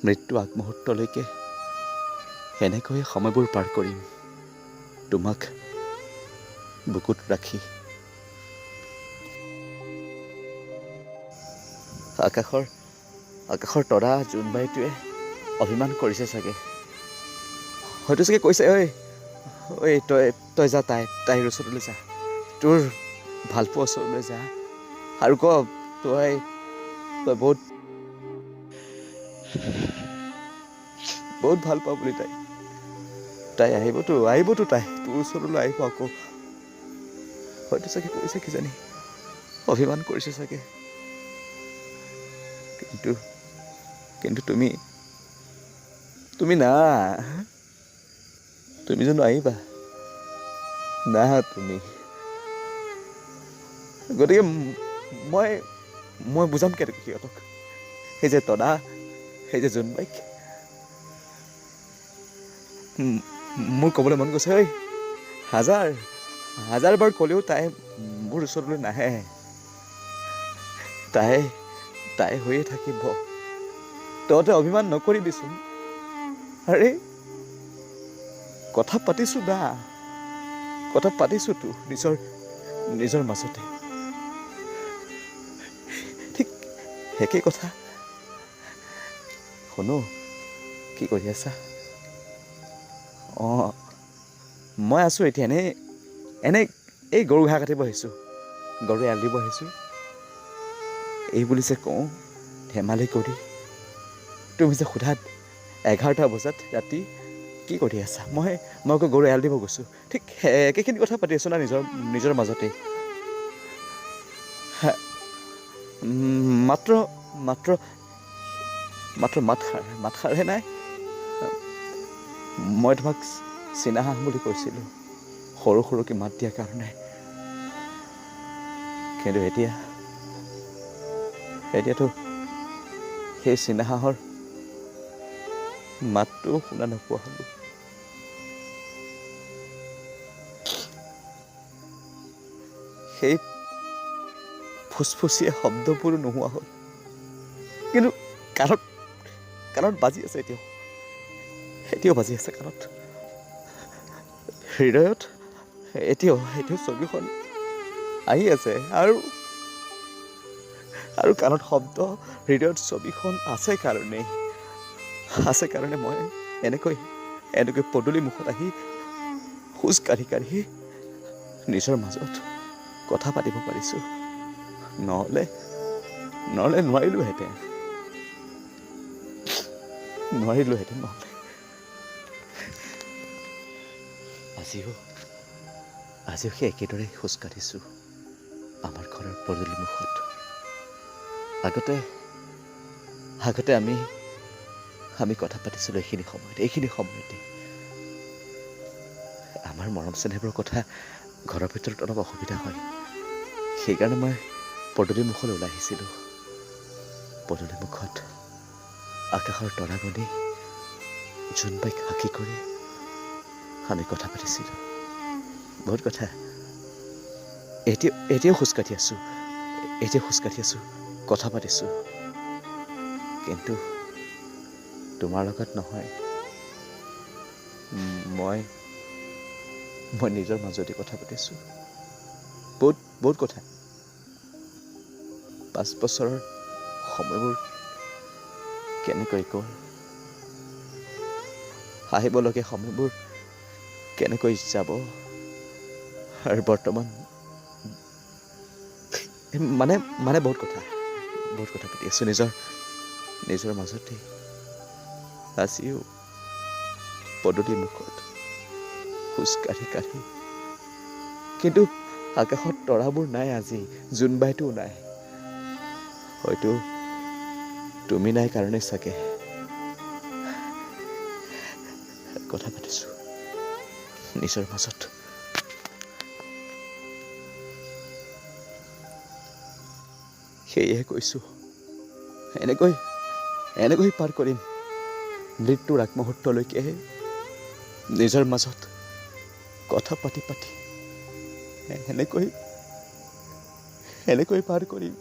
মৃত্যু আগমুহূৰ্তলৈকে এনেকৈয়ে সময়বোৰ পাৰ কৰিম, তোমাক বুকুত ৰাখি। আকাশৰ তৰা জোনবাইটোৱে অভিমান কৰিছে চাগে, হয়তো চাগে কৈছে, ঐ তই যা, তাইৰ ওচৰলৈ যা, তোৰ ভালপোৱা ওচৰলৈ যা আৰু ক তই বহুত ভাল পাওঁ বুলি। তাই আহিবতো তাই তোৰ ওচৰলৈ আহিব আকৌ। হয়তো চাগে কৈছে কিজানি, অভিমান কৰিছে চাগে, কিন্তু তুমি না, তুমি জানো আহিবা না তুমি। গতিকে মই বুজাম কেনেকৈ সিহঁতক, সেই যে তনা, সেই যে জোনবাইক। মোৰ ক'বলৈ মন গৈছে, হাজাৰ বাৰ ক'লেও তাই মোৰ ওচৰলৈ নাহে। তাই হৈয়ে থাকিব। তহঁতে অভিমান নকৰিবিচোন। আৰে কথা পাতিছোতো নিজৰ মাজতে। ঠিক একেই কথা। শুনো, কি কৰি আছা? মই আছোঁ এতিয়া এনেই এই গৰু ঘাঁহ কাটিব আহিছোঁ, গৰু এৰাল দিব আহিছোঁ। এই বুলি যে কওঁ ধেমালি কৰি, তুমি যে সোধাত 11টা বজাত ৰাতি কি কৰি আছা, মই আকৌ গৰু এৰাল দিব গৈছোঁ। ঠিক একেখিনি কথা পাতি আছোঁ না নিজৰ মাজতে। মাত্ৰ মাতষাৰহে নাই। মই তোমাক চীনা হাঁহ বুলি কৈছিলোঁ, সৰুকৈ মাত দিয়াৰ কাৰণে। কিন্তু এতিয়াতো সেই চীনা হাঁহৰ মাতটোও শুনা নোপোৱা হ'লোঁ। সেই ফুচফুচীয়া শব্দবোৰো নোহোৱা হ'ল। কিন্তু কাণত বাজি আছে, এতিয়াও বাজি আছে কাণত। হৃদয়ত এতিয়াও ছবিখন আহি আছে আৰু কাণত শব্দ, হৃদয়ত ছবিখন আছে কাৰণে মই এনেকৈ পদূলি মুখত আহি খোজ কাঢ়ি নিজৰ মাজত কথা পাতিব পাৰিছোঁ। নহ'লে নোৱাৰিলোহেঁতেন নহ'লে। আজিও সেই একেদৰে খোজ কাঢ়িছোঁ আমাৰ ঘৰৰ পদূলি মুখত। আগতে আমি কথা পাতিছিলোঁ এইখিনি সময়তে। আমাৰ মৰম চেনেহবোৰৰ কথা ঘৰৰ ভিতৰত অলপ অসুবিধা হয়, সেইকাৰণে মই পদূলি মুখলৈ ওলাই আহিছিলোঁ। পদূলি মুখত আকাশৰ তৰাগণি জোনবাইক সাক্ষী কৰি আমি কথা পাতিছিলোঁ বহুত কথা। এতিয়াও খোজ কাঢ়ি আছোঁ, কথা পাতিছোঁ, কিন্তু তোমাৰ লগত নহয়। মই নিজৰ মাজতে কথা পাতিছোঁ বহুত কথা। 5 বছৰৰ সময়বোৰ কেনেকৈ গ'ল, আহিবলগীয়া সময়বোৰ কেনেকৈ যাব, আৰু বৰ্তমান মানে বহুত কথা পাতি আছোঁ নিজৰ মাজতে। আজিও পদূলি মুখত খোজ কাঢ়ি, কিন্তু আকাশত তৰাবোৰ নাই আজি, জোনবাইটোও নাই। হয়তো তুমি নাই কাৰণে চাগে কথা পাতিছোঁ নিজৰ মাজত। সেয়েহে কৈছোঁ, এনেকৈ পাৰ কৰিম মৃত্যুৰ আগমুহূৰ্তলৈকে, নিজৰ মাজত কথা পাতি এনেকৈ পাৰ কৰিম।